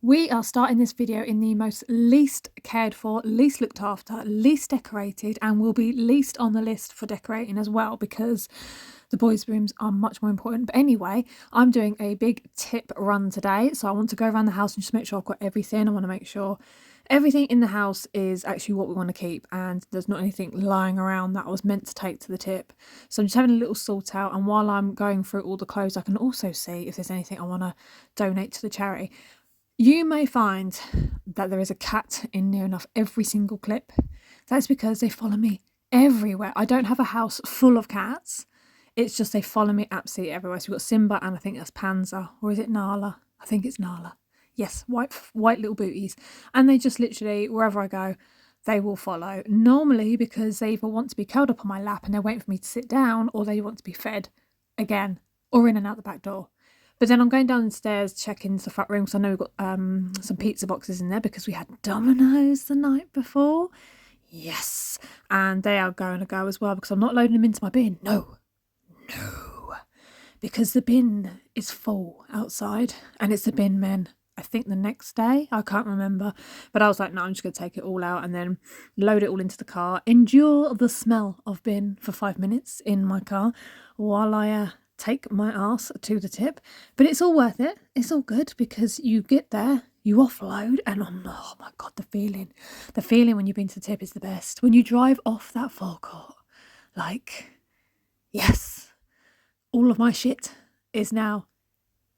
We are starting this video in the most least cared for, least looked after, least decorated, and will be least on the list for decorating as well because the boys' rooms are much more important. But anyway, I'm doing a big tip run today. So I want to go around the house and just make sure I've got everything. I want to make sure everything in the house is actually what we want to keep and there's not anything lying around that I was meant to take to the tip. So I'm just having a little sort out, and while I'm going through all the clothes, I can also see if there's anything I want to donate to the charity. You may find that there is a cat in near enough every single clip. That's because they follow me everywhere. I don't have a house full of cats. It's just they follow me absolutely everywhere. So we've got Simba and I think that's Panza. Or is it Nala? I think it's Nala. Yes, white little booties. And they just literally, wherever I go, they will follow. Normally because they either want to be curled up on my lap and they're waiting for me to sit down, or they want to be fed again, or in and out the back door. But then I'm going downstairs checking the front room because I know we've got some pizza boxes in there because we had Domino's the night before. Yes. And they are going to go as well because I'm not loading them into my bin. No. Because the bin is full outside and it's the bin men. I think the next day, I can't remember. But I was like, no, I'm just going to take it all out and then load it all into the car. Endure the smell of bin for 5 minutes in my car while I take my ass to the tip. But it's all worth it. It's all good because you get there, you offload, and oh my God, the feeling when you've been to the tip is the best. When you drive off that forecourt, like, yes, all of my shit is now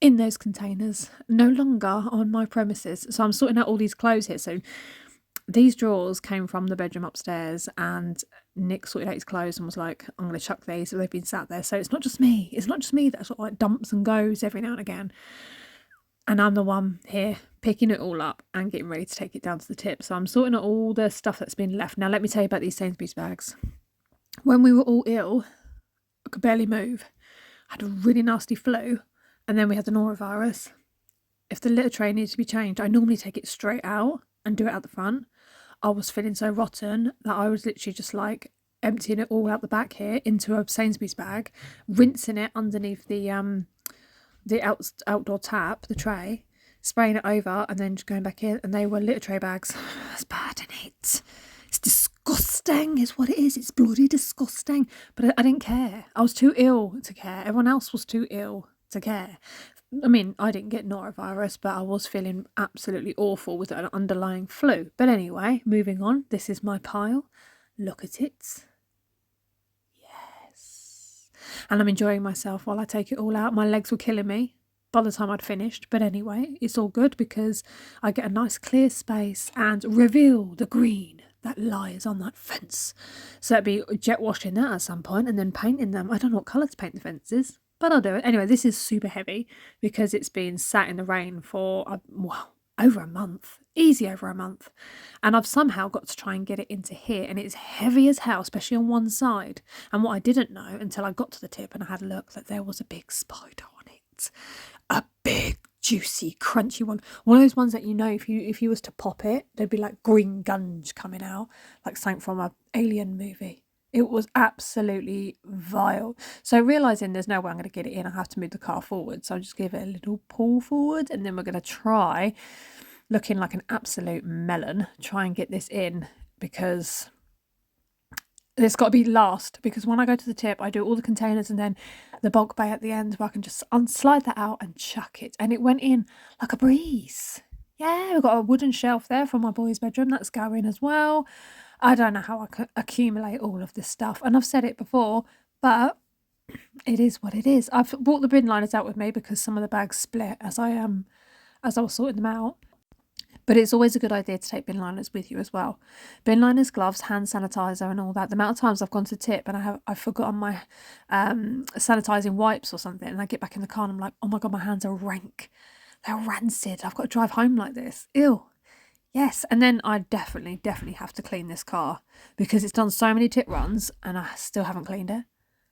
in those containers, no longer on my premises. So I'm sorting out all these clothes here. So these drawers came from the bedroom upstairs and Nick sorted out his clothes and was like, I'm going to chuck these. So they've been sat there. So it's not just me. It's not just me that sort of like dumps and goes every now and again. And I'm the one here picking it all up and getting ready to take it down to the tip. So I'm sorting out all the stuff that's been left. Now, let me tell you about these Sainsbury's bags. When we were all ill, I could barely move. I had a really nasty flu. And then we had the norovirus. If the litter tray needs to be changed, I normally take it straight out and do it out the front. I was feeling so rotten that I was literally just like emptying it all out the back here into a Sainsbury's bag, rinsing it underneath the outdoor tap, the tray, spraying it over, and then just going back in. And they were litter tray bags. That's bad, isn't it? It's disgusting, is what it is. It's bloody disgusting. But I didn't care. I was too ill to care. Everyone else was too ill to care. I mean, I didn't get norovirus, but I was feeling absolutely awful with an underlying flu. But anyway, moving on. This is my pile. Look at it. Yes. And I'm enjoying myself while I take it all out. My legs were killing me by the time I'd finished. But anyway, it's all good because I get a nice clear space and reveal the green that lies on that fence. So it'd be jet washing that at some point and then painting them. I don't know what colour to paint the fences, but I'll do it. Anyway, this is super heavy because it's been sat in the rain for, over a month. Easy over a month. And I've somehow got to try and get it into here. And it's heavy as hell, especially on one side. And what I didn't know until I got to the tip and I had a look, that there was a big spider on it. A big, juicy, crunchy one. One of those ones that, you know, if you was to pop it, there'd be like green gunge coming out, like something from an alien movie. It was absolutely vile. So realising there's no way I'm going to get it in, I have to move the car forward. So I'll just give it a little pull forward and then we're going to try, looking like an absolute melon, try and get this in because it's got to be last. Because when I go to the tip, I do all the containers and then the bulk bay at the end where I can just unslide that out and chuck it. And it went in like a breeze. Yeah, we've got a wooden shelf there from my boy's bedroom. That's going as well. I don't know how I could accumulate all of this stuff. And I've said it before, but it is what it is. I've brought the bin liners out with me because some of the bags split as I was sorting them out. But it's always a good idea to take bin liners with you as well. Bin liners, gloves, hand sanitizer and all that. The amount of times I've gone to tip and I've forgotten my sanitising wipes or something, and I get back in the car and I'm like, oh my God, my hands are rank. They're rancid. I've got to drive home like this. Ew. Yes, and then I definitely have to clean this car because it's done so many tip runs and I still haven't cleaned it.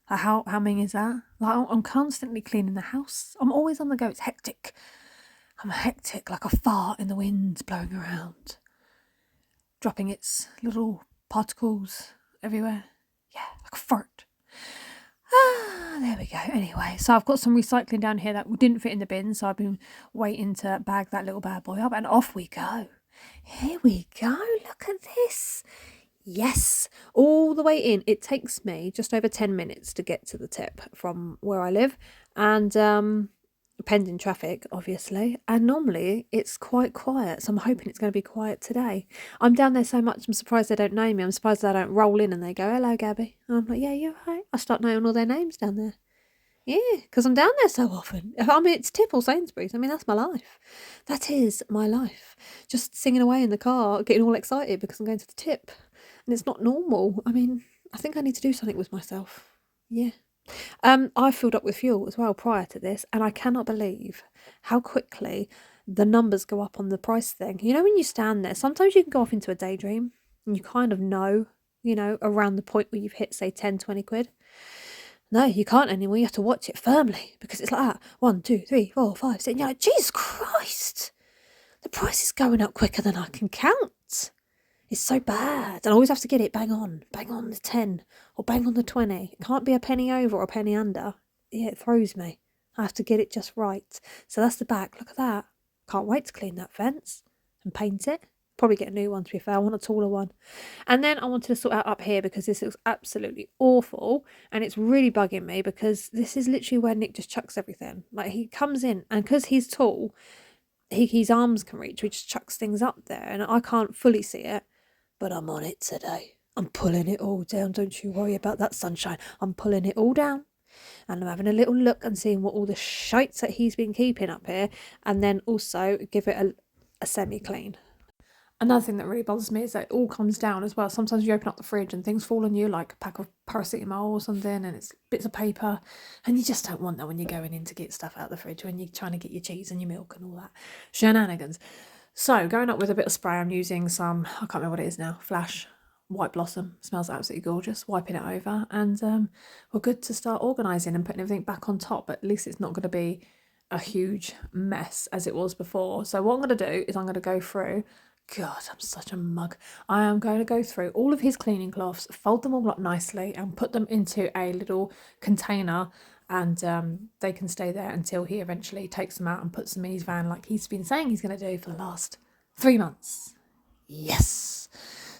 Like how mean is that? Like I'm constantly cleaning the house. I'm always on the go. It's hectic. I'm hectic, like a fart in the wind blowing around, dropping its little particles everywhere. Yeah, like a fart. There we go. Anyway, so I've got some recycling down here that didn't fit in the bin, so I've been waiting to bag that little bad boy up, and off we go. Here we go. Look at this. Yes, all the way in. It takes me just over 10 minutes to get to the tip from where I live, and pending traffic, obviously. And normally it's quite quiet, so I'm hoping it's going to be quiet today. I'm down there so much, I'm surprised they don't know me. I'm surprised they don't roll in and they go, "Hello, Gabby." And I'm like, "Yeah, you're right." I start knowing all their names down there. Yeah, because I'm down there so often. I mean, it's Tip or Sainsbury's. I mean, that's my life. That is my life. Just singing away in the car, getting all excited because I'm going to the Tip. And it's not normal. I mean, I think I need to do something with myself. Yeah. I filled up with fuel as well prior to this, and I cannot believe how quickly the numbers go up on the price thing. You know, when you stand there, sometimes you can go off into a daydream and you kind of know, around the point where you've hit, say, 10, 20 quid. No, you can't anymore. You have to watch it firmly because it's like that. 1, 2, 3, 4, 5, 6. And you're like, Jesus Christ, the price is going up quicker than I can count. It's so bad. And I always have to get it bang on the 10 or bang on the 20. It can't be a penny over or a penny under. Yeah, it throws me. I have to get it just right. So that's the back. Look at that. Can't wait to clean that fence and paint it. Probably get a new one, to be fair. I want a taller one. And then I wanted to sort out up here because this looks absolutely awful. And it's really bugging me because this is literally where Nick just chucks everything. Like, he comes in and because he's tall, his arms can reach, he just chucks things up there. And I can't fully see it. But I'm on it today. I'm pulling it all down. Don't you worry about that, sunshine. I'm pulling it all down. And I'm having a little look and seeing what all the shites that he's been keeping up here. And then also give it a semi-clean. Another thing that really bothers me is that it all comes down as well. Sometimes you open up the fridge and things fall on you, like a pack of paracetamol or something, and it's bits of paper. And you just don't want that when you're going in to get stuff out of the fridge, when you're trying to get your cheese and your milk and all that shenanigans. So going up with a bit of spray, I'm using some, I can't remember what it is now, Flash White Blossom. Smells absolutely gorgeous. Wiping it over, and we're good to start organising and putting everything back on top. But at least it's not going to be a huge mess as it was before. So what I'm going to do is I'm going to go through, God, I'm such a mug. I am going to go through all of his cleaning cloths, fold them all up nicely and put them into a little container, and they can stay there until he eventually takes them out and puts them in his van like he's been saying he's going to do for the last 3 months. Yes.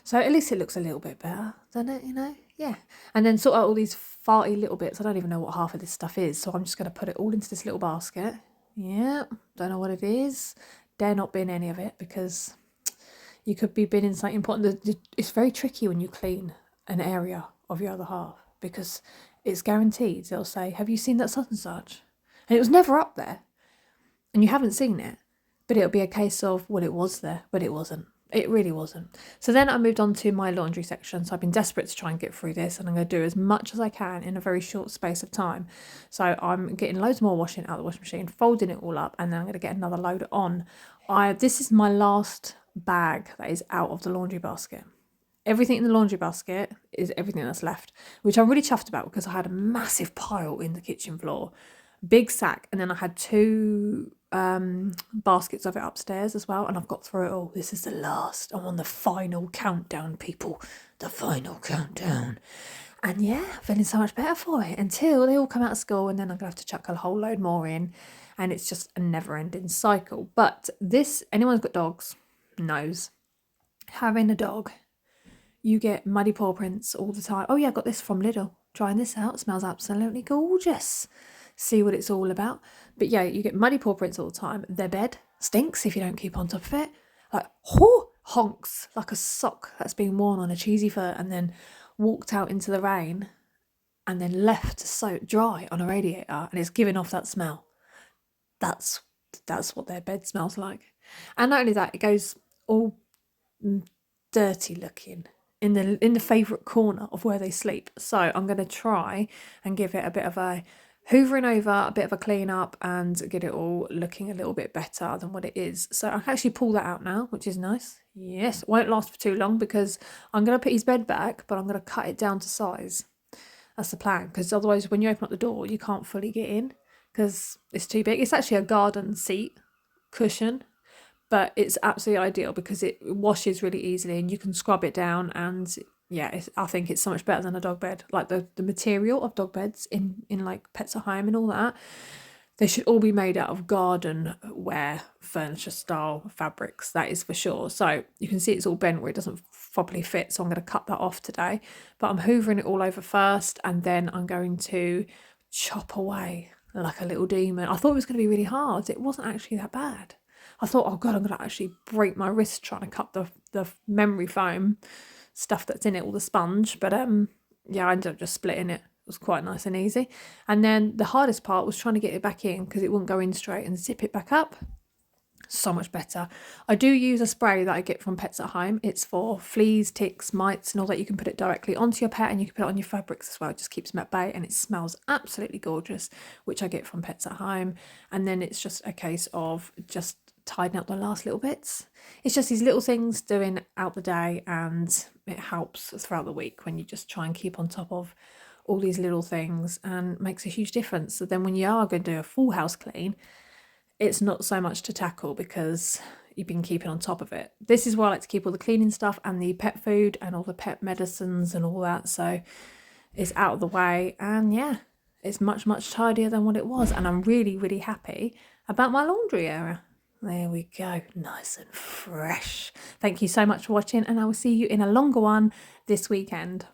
So at least it looks a little bit better, doesn't it, Yeah. And then sort out all these farty little bits. I don't even know what half of this stuff is, so I'm just going to put it all into this little basket. Yeah, don't know what it is. Dare not bin any of it because you could be binning something important. It's very tricky when you clean an area of your other half because it's guaranteed they'll say, "Have you seen that such and such?" And it was never up there and you haven't seen it, but it'll be a case of, well, it was there, but it wasn't. It really wasn't. So then I moved on to my laundry section. So I've been desperate to try and get through this, and I'm going to do as much as I can in a very short space of time. So I'm getting loads more washing out of the washing machine, folding it all up, and then I'm going to get another load on. This is my last bag that is out of the laundry basket. Everything in the laundry basket is everything that's left, which I'm really chuffed about because I had a massive pile in the kitchen floor, big sack, and then I had 2 baskets of it upstairs as well, and I've got through it all. This is the last. I'm on the final countdown, people. The final countdown. And yeah, I'm feeling so much better for it until they all come out of school, and then I'm going to have to chuck a whole load more in, and it's just a never-ending cycle. But this, anyone who's got dogs knows, having a dog, you get muddy paw prints all the time. Oh yeah, I got this from Lidl. Trying this out. Smells absolutely gorgeous. See what it's all about. But yeah, you get muddy paw prints all the time. Their bed stinks if you don't keep on top of it. Like, honks like a sock that's been worn on a cheesy foot and then walked out into the rain and then left to soak dry on a radiator, and it's giving off that smell. That's what their bed smells like. And not only that, it goes all dirty looking in the favourite corner of where they sleep. So I'm going to try and give it a bit of a hoovering over, a bit of a clean up, and get it all looking a little bit better than what it is. So I can actually pull that out now, which is nice. Yes, it won't last for too long because I'm going to put his bed back, but I'm going to cut it down to size. That's the plan, because otherwise when you open up the door, you can't fully get in because it's too big. It's actually a garden seat cushion, but it's absolutely ideal because it washes really easily and you can scrub it down and yeah, I think it's so much better than a dog bed. Like the material of dog beds in like Pets at Home and all that, they should all be made out of garden wear furniture style fabrics, that is for sure. So you can see it's all bent where it doesn't properly fit, so I'm going to cut that off today. But I'm hoovering it all over first, and then I'm going to chop away like a little demon. I thought it was going to be really hard. It wasn't actually that bad. I thought, oh God, I'm going to actually break my wrist trying to cut the memory foam stuff that's in it, all the sponge. But yeah, I ended up just splitting it. It was quite nice and easy. And then the hardest part was trying to get it back in because it wouldn't go in straight, and zip it back up. So much better. I do use a spray that I get from Pets at Home. It's for fleas, ticks, mites and all that. You can put it directly onto your pet, and you can put it on your fabrics as well. It just keeps them at bay, and it smells absolutely gorgeous, which I get from Pets at Home. And then it's just a case of just tidying up the last little bits. It's just these little things doing out the day, and it helps throughout the week when you just try and keep on top of all these little things, and makes a huge difference. So then when you are going to do a full house clean, it's not so much to tackle because you've been keeping on top of it. This is why I like to keep all the cleaning stuff and the pet food and all the pet medicines and all that, so it's out of the way. And yeah, it's much tidier than what it was, and I'm really happy about my laundry area. There we go, nice and fresh. Thank you so much for watching, and I will see you in a longer one this weekend.